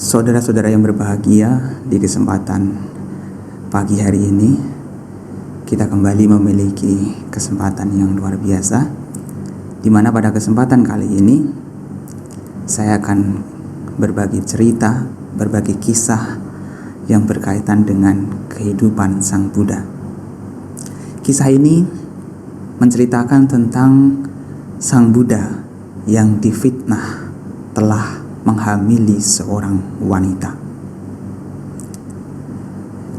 Saudara-saudara yang berbahagia, di kesempatan pagi hari ini kita kembali memiliki kesempatan yang luar biasa, di mana pada kesempatan kali ini saya akan berbagi cerita, berbagi kisah yang berkaitan dengan kehidupan Sang Buddha. Kisah ini menceritakan tentang Sang Buddha yang difitnah telah menghamili seorang wanita.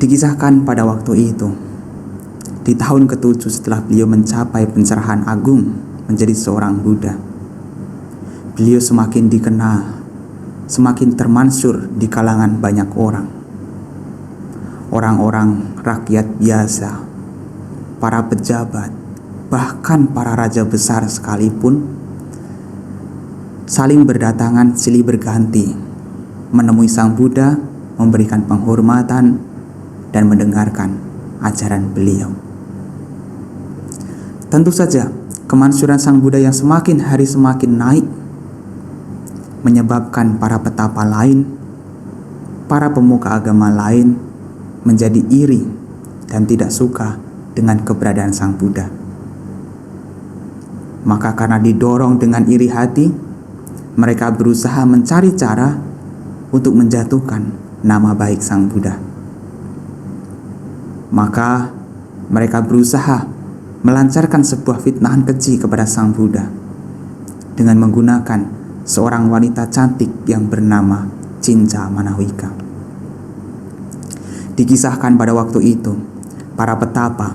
Dikisahkan pada waktu itu, di tahun ke-7 setelah beliau mencapai pencerahan agung menjadi seorang Buddha, beliau semakin dikenal, semakin termansur di kalangan banyak orang. Orang-orang rakyat biasa, para pejabat, bahkan para raja besar sekalipun saling berdatangan silih berganti menemui Sang Buddha, memberikan penghormatan dan mendengarkan ajaran beliau. Tentu saja kemansuran Sang Buddha yang semakin hari semakin naik menyebabkan para petapa lain, para pemuka agama lain menjadi iri dan tidak suka dengan keberadaan Sang Buddha. Maka karena didorong dengan iri hati, mereka berusaha mencari cara untuk menjatuhkan nama baik Sang Buddha. Maka mereka berusaha melancarkan sebuah fitnahan keji kepada Sang Buddha dengan menggunakan seorang wanita cantik yang bernama Cinca Manawika. Dikisahkan pada waktu itu, para petapa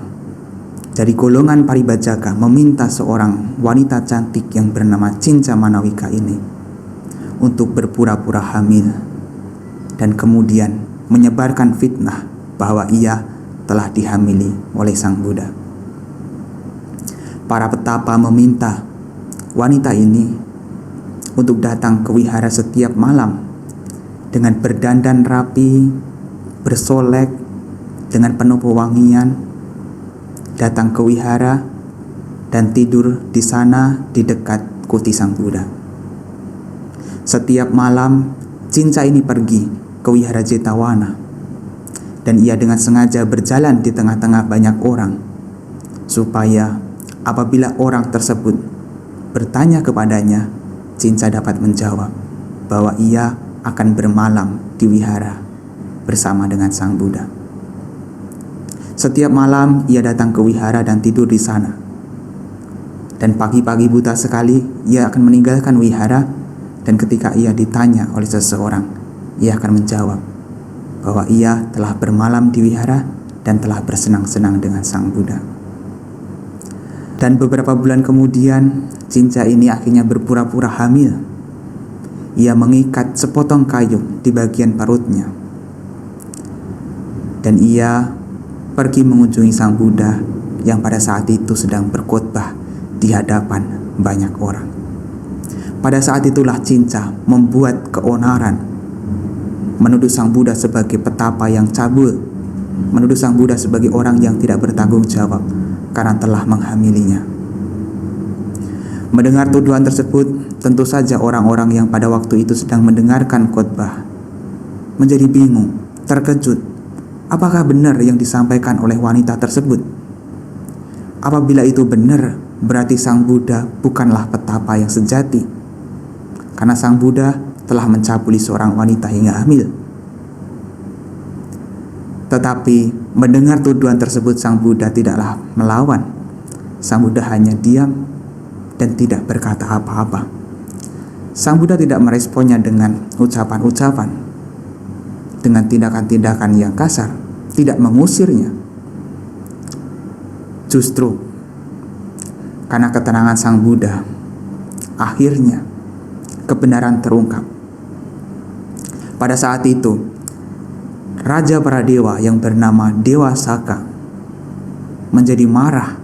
dari golongan Paribajaka meminta seorang wanita cantik yang bernama Cinca Manawika ini untuk berpura-pura hamil dan kemudian menyebarkan fitnah bahwa ia telah dihamili oleh Sang Buddha. Para petapa meminta wanita ini untuk datang ke wihara setiap malam dengan berdandan rapi, bersolek dengan penuh pewangian, datang ke wihara dan tidur di sana di dekat kuti Sang Buddha. Setiap malam Cinca ini pergi ke wihara Jetawana dan ia dengan sengaja berjalan di tengah-tengah banyak orang supaya apabila orang tersebut bertanya kepadanya, Cinca dapat menjawab bahwa ia akan bermalam di wihara bersama dengan Sang Buddha. Setiap malam ia datang ke wihara dan tidur di sana. Dan pagi-pagi buta sekali ia akan meninggalkan wihara, dan ketika ia ditanya oleh seseorang, ia akan menjawab bahwa ia telah bermalam di wihara dan telah bersenang-senang dengan Sang Buddha. Dan beberapa bulan kemudian, Cinca ini akhirnya berpura-pura hamil. Ia mengikat sepotong kayu di bagian perutnya dan ia pergi mengunjungi Sang Buddha yang pada saat itu sedang berkhotbah di hadapan banyak orang. Pada saat itulah Cinca membuat keonaran, menuduh Sang Buddha sebagai petapa yang cabul, menuduh Sang Buddha sebagai orang yang tidak bertanggung jawab karena telah menghamilinya. Mendengar tuduhan tersebut, tentu saja orang-orang yang pada waktu itu sedang mendengarkan khotbah menjadi bingung, terkejut. Apakah benar yang disampaikan oleh wanita tersebut? Apabila itu benar, berarti Sang Buddha bukanlah petapa yang sejati, karena Sang Buddha telah mencabuli seorang wanita hingga hamil. Tetapi mendengar tuduhan tersebut, Sang Buddha tidaklah melawan. Sang Buddha hanya diam dan tidak berkata apa-apa. Sang Buddha tidak meresponnya dengan ucapan-ucapan, dengan tindakan-tindakan yang kasar, tidak mengusirnya. Justru karena ketenangan Sang Buddha, akhirnya kebenaran terungkap. Pada saat itu, Raja para dewa yang bernama Dewa Saka menjadi marah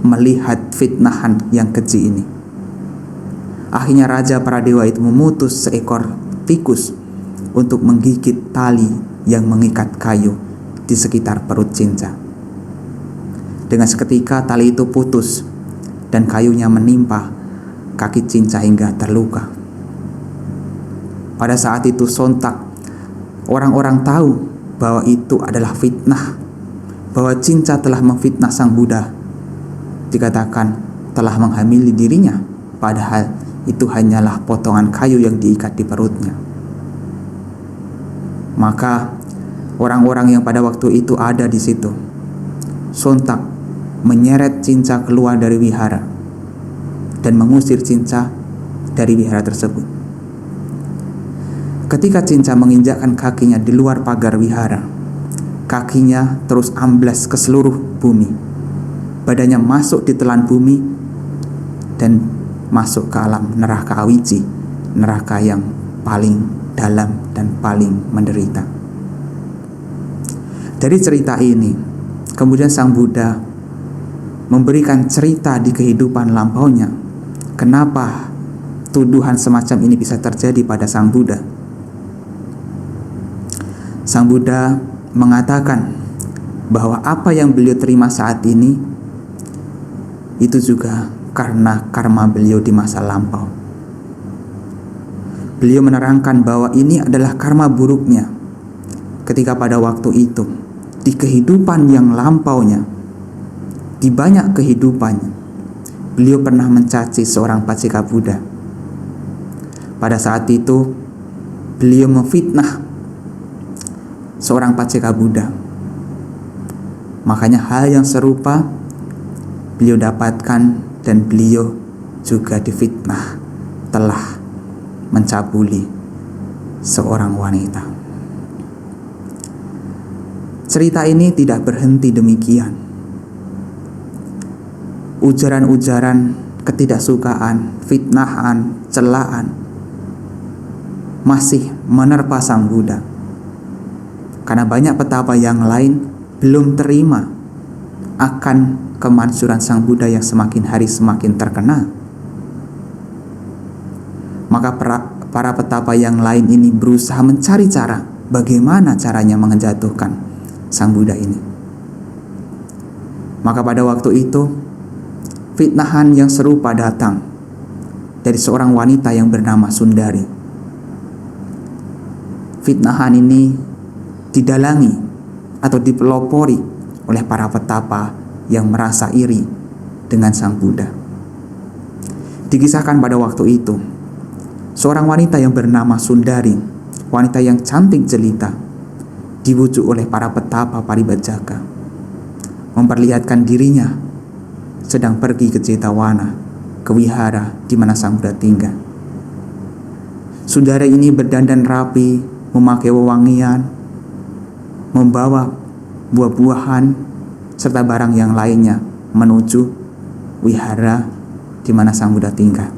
melihat fitnahan yang keji ini. Akhirnya Raja para dewa itu memutus seekor tikus untuk menggigit tali yang mengikat kayu di sekitar perut Cinca. Dengan seketika tali itu putus dan kayunya menimpa kaki Cinca hingga terluka. Pada saat itu sontak orang-orang tahu bahwa itu adalah fitnah, bahwa Cinca telah memfitnah Sang Buddha. Dikatakan telah menghamili dirinya, padahal itu hanyalah potongan kayu yang diikat di perutnya. Maka orang-orang yang pada waktu itu ada di situ sontak menyeret Cinca keluar dari wihara dan mengusir Cinca dari wihara tersebut. Ketika Cinca menginjakkan kakinya di luar pagar wihara, kakinya terus amblas ke seluruh bumi. Badannya masuk di telan bumi dan masuk ke alam neraka Awici, neraka yang paling dalam dan paling menderita. Dari cerita ini, kemudian Sang Buddha memberikan cerita di kehidupan lampaunya. Kenapa tuduhan semacam ini bisa terjadi pada Sang Buddha? Sang Buddha mengatakan bahwa apa yang beliau terima saat ini itu juga karena karma beliau di masa lampau. Beliau menerangkan bahwa ini adalah karma buruknya ketika pada waktu itu, di kehidupan yang lampaunya, di banyak kehidupannya, beliau pernah mencaci seorang Paceka Buddha. Pada saat itu beliau memfitnah seorang Paceka Buddha. Makanya hal yang serupa beliau dapatkan, dan beliau juga difitnah telah mencabuli seorang wanita. Cerita ini tidak berhenti demikian. Ujaran-ujaran ketidaksukaan, fitnahan, celaan masih menerpa Sang Buddha. Karena banyak petapa yang lain belum terima akan kemansuran Sang Buddha yang semakin hari semakin terkenal. Maka para petapa yang lain ini berusaha mencari cara bagaimana caranya menjatuhkan Sang Buddha ini. Maka pada waktu itu fitnahan yang serupa datang dari seorang wanita yang bernama Sundari. Fitnahan ini didalangi atau dipelopori oleh para petapa yang merasa iri dengan Sang Buddha. Dikisahkan pada waktu itu, seorang wanita yang bernama Sundari, wanita yang cantik jelita, dibujuk oleh para petapa Paribajaka, memperlihatkan dirinya sedang pergi ke Jetawana, ke wihara di mana Sang Buddha tinggal. Sundari ini berdandan rapi, memakai wewangian, membawa buah-buahan serta barang yang lainnya menuju wihara di mana Sang Buddha tinggal.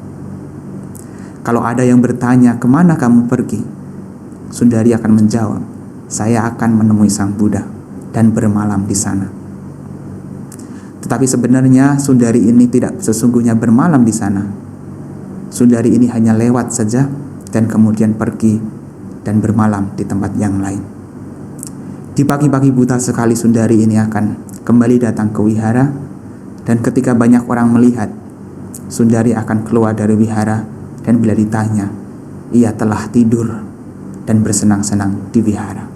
Kalau ada yang bertanya, "Kemana kamu pergi?" Sundari akan menjawab, "Saya akan menemui Sang Buddha dan bermalam di sana." Tetapi sebenarnya Sundari ini tidak sesungguhnya bermalam di sana. Sundari ini hanya lewat saja dan kemudian pergi dan bermalam di tempat yang lain. Di pagi-pagi buta sekali Sundari ini akan kembali datang ke wihara, dan ketika banyak orang melihat, Sundari akan keluar dari wihara, dan bila ditanya, ia telah tidur dan bersenang-senang di wihara.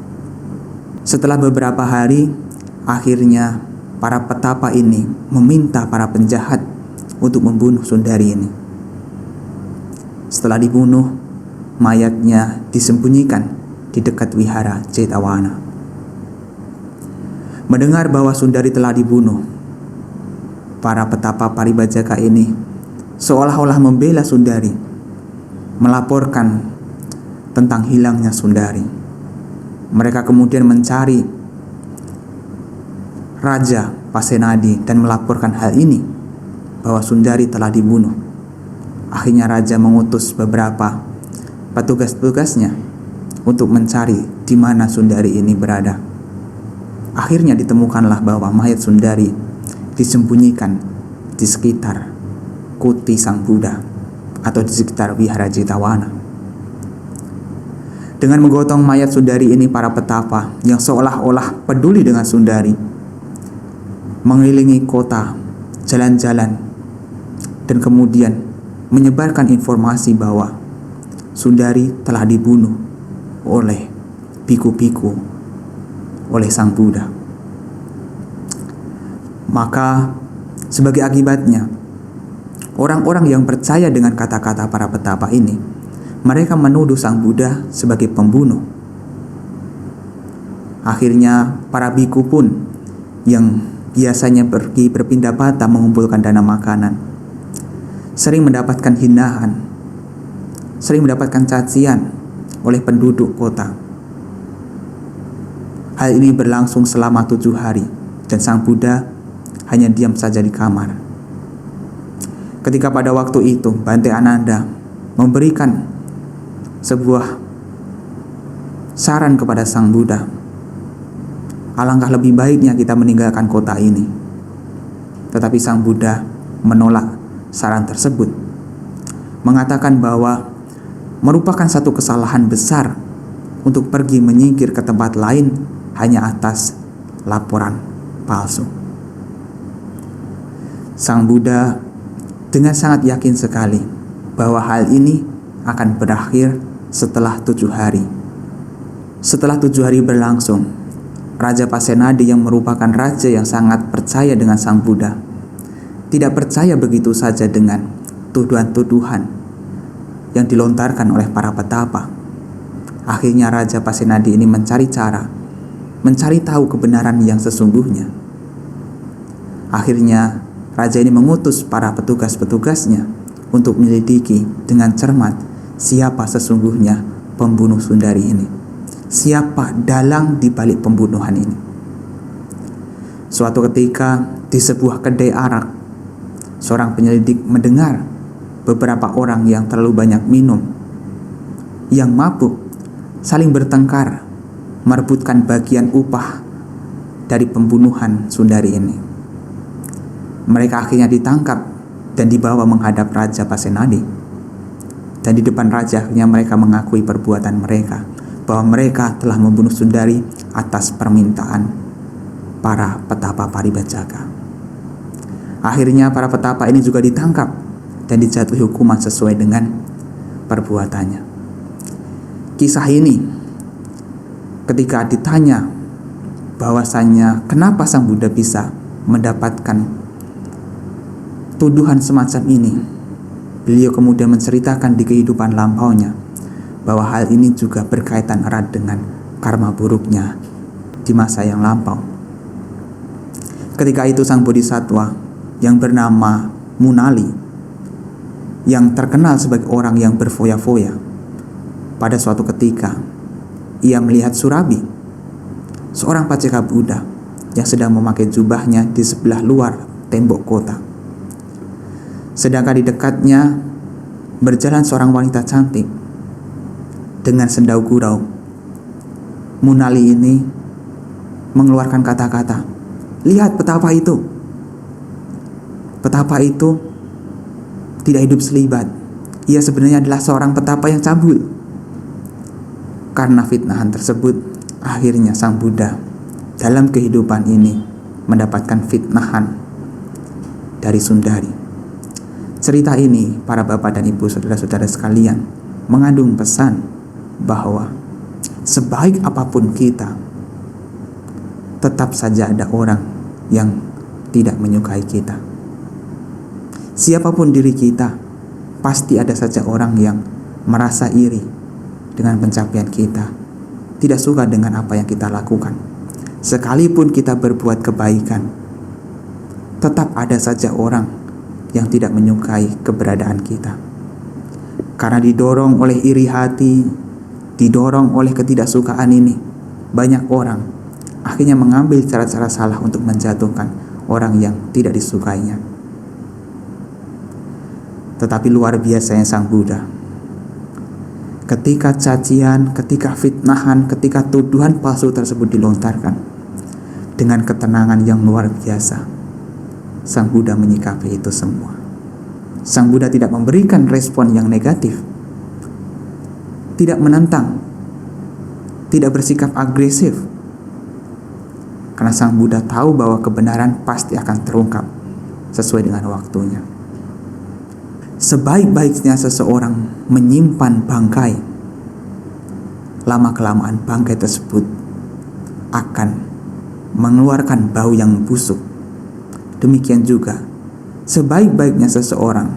Setelah beberapa hari, akhirnya para petapa ini meminta para penjahat untuk membunuh Sundari ini. Setelah dibunuh, mayatnya disembunyikan di dekat wihara Jetawana. Mendengar bahwa Sundari telah dibunuh, para petapa Paribajaka ini seolah-olah membela Sundari, melaporkan tentang hilangnya Sundari. Mereka kemudian mencari Raja Pasenadi dan melaporkan hal ini, bahwa Sundari telah dibunuh. Akhirnya Raja mengutus beberapa petugas-petugasnya untuk mencari di mana Sundari ini berada. Akhirnya ditemukanlah bahwa mayat Sundari disembunyikan di sekitar kuti Sang Buddha atau di sekitar wihara Jetawana. Dengan menggotong mayat Sundari ini, para petapa yang seolah-olah peduli dengan Sundari mengelilingi kota, jalan-jalan, dan kemudian menyebarkan informasi bahwa Sundari telah dibunuh oleh biku-biku, oleh Sang Buddha. Maka sebagai akibatnya, orang-orang yang percaya dengan kata-kata para petapa ini, mereka menuduh Sang Buddha sebagai pembunuh. Akhirnya para biku pun yang biasanya pergi berpindah patah mengumpulkan dana makanan, sering mendapatkan hinaan, sering mendapatkan cacian oleh penduduk kota. Hal ini berlangsung selama 7 hari dan Sang Buddha hanya diam saja di kamar. Ketika pada waktu itu Bante Ananda memberikan sebuah saran kepada Sang Buddha, alangkah lebih baiknya kita meninggalkan kota ini. Tetapi Sang Buddha menolak saran tersebut, mengatakan bahwa merupakan satu kesalahan besar untuk pergi menyingkir ke tempat lain hanya atas laporan palsu. Sang Buddha dengan sangat yakin sekali bahwa hal ini akan berakhir setelah 7 hari. Setelah 7 hari berlangsung, Raja Pasenadi yang merupakan raja yang sangat percaya dengan Sang Buddha tidak percaya begitu saja dengan tuduhan-tuduhan yang dilontarkan oleh para petapa. Akhirnya Raja Pasenadi ini mencari cara, mencari tahu kebenaran yang sesungguhnya. Akhirnya raja ini mengutus para petugas-petugasnya untuk menyelidiki dengan cermat siapa sesungguhnya pembunuh Sundari ini, siapa dalang di balik pembunuhan ini. Suatu ketika di sebuah kedai arak, seorang penyelidik mendengar beberapa orang yang terlalu banyak minum, yang mabuk, saling bertengkar merebutkan bagian upah dari pembunuhan Sundari ini. Mereka akhirnya ditangkap dan dibawa menghadap Raja Pasenadi. Dan di depan raja akhirnya mereka mengakui perbuatan mereka, bahwa mereka telah membunuh Sundari atas permintaan para petapa Paribajaka. Akhirnya para petapa ini juga ditangkap dan dijatuhi hukuman sesuai dengan perbuatannya. Kisah ini ketika ditanya bahwasannya kenapa Sang Buddha bisa mendapatkan tuduhan semacam ini, beliau kemudian menceritakan di kehidupan lampaunya bahwa hal ini juga berkaitan erat dengan karma buruknya di masa yang lampau. Ketika itu Sang Bodhisattva yang bernama Munali, yang terkenal sebagai orang yang berfoya-foya, pada suatu ketika ia melihat Surabi, seorang paceka Buddha yang sedang memakai jubahnya di sebelah luar tembok kota. Sedangkan di dekatnya berjalan seorang wanita cantik dengan sendau gurau. Munali ini mengeluarkan kata-kata, "Lihat petapa itu. Petapa itu tidak hidup selibat. Ia sebenarnya adalah seorang petapa yang cabul." Karena fitnahan tersebut, akhirnya Sang Buddha dalam kehidupan ini mendapatkan fitnahan dari Sundari. Cerita ini, para bapak dan ibu, saudara-saudara sekalian, mengandung pesan bahwa sebaik apapun kita, tetap saja ada orang yang tidak menyukai kita. Siapapun diri kita, pasti ada saja orang yang merasa iri dengan pencapaian kita, tidak suka dengan apa yang kita lakukan. Sekalipun kita berbuat kebaikan, tetap ada saja orang yang tidak menyukai keberadaan kita. Karena didorong oleh iri hati, didorong oleh ketidaksukaan ini, banyak orang akhirnya mengambil cara-cara salah untuk menjatuhkan orang yang tidak disukainya. Tetapi luar biasanya Sang Buddha, ketika cacian, ketika fitnahan, ketika tuduhan palsu tersebut dilontarkan, dengan ketenangan yang luar biasa Sang Buddha menyikapi itu semua. Sang Buddha tidak memberikan respon yang negatif, tidak menentang, tidak bersikap agresif, karena Sang Buddha tahu bahwa kebenaran pasti akan terungkap sesuai dengan waktunya. sebaik-baiknya seseorang menyimpan bangkai, lama-kelamaan bangkai tersebut akan mengeluarkan bau yang busuk. Demikian juga, sebaik-baiknya seseorang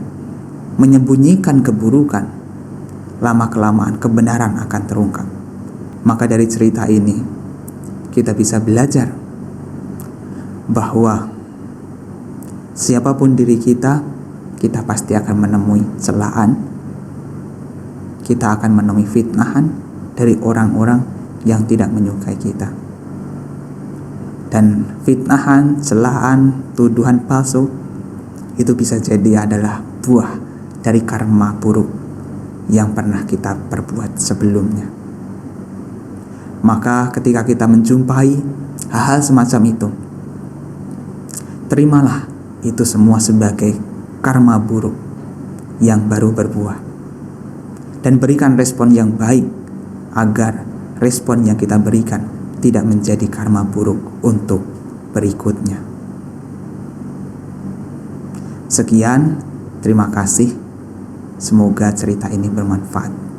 menyembunyikan keburukan, lama-kelamaan kebenaran akan terungkap. Maka dari cerita ini, kita bisa belajar bahwa siapapun diri kita, kita pasti akan menemui celaan, kita akan menemui fitnahan dari orang-orang yang tidak menyukai kita. Dan fitnahan, celaan, tuduhan palsu itu bisa jadi adalah buah dari karma buruk yang pernah kita perbuat sebelumnya. Maka ketika kita menjumpai hal-hal semacam itu, terimalah itu semua sebagai karma buruk yang baru berbuah, dan berikan respon yang baik agar respon yang kita berikan tidak menjadi karma buruk untuk berikutnya. Sekian, terima kasih. Semoga cerita ini bermanfaat.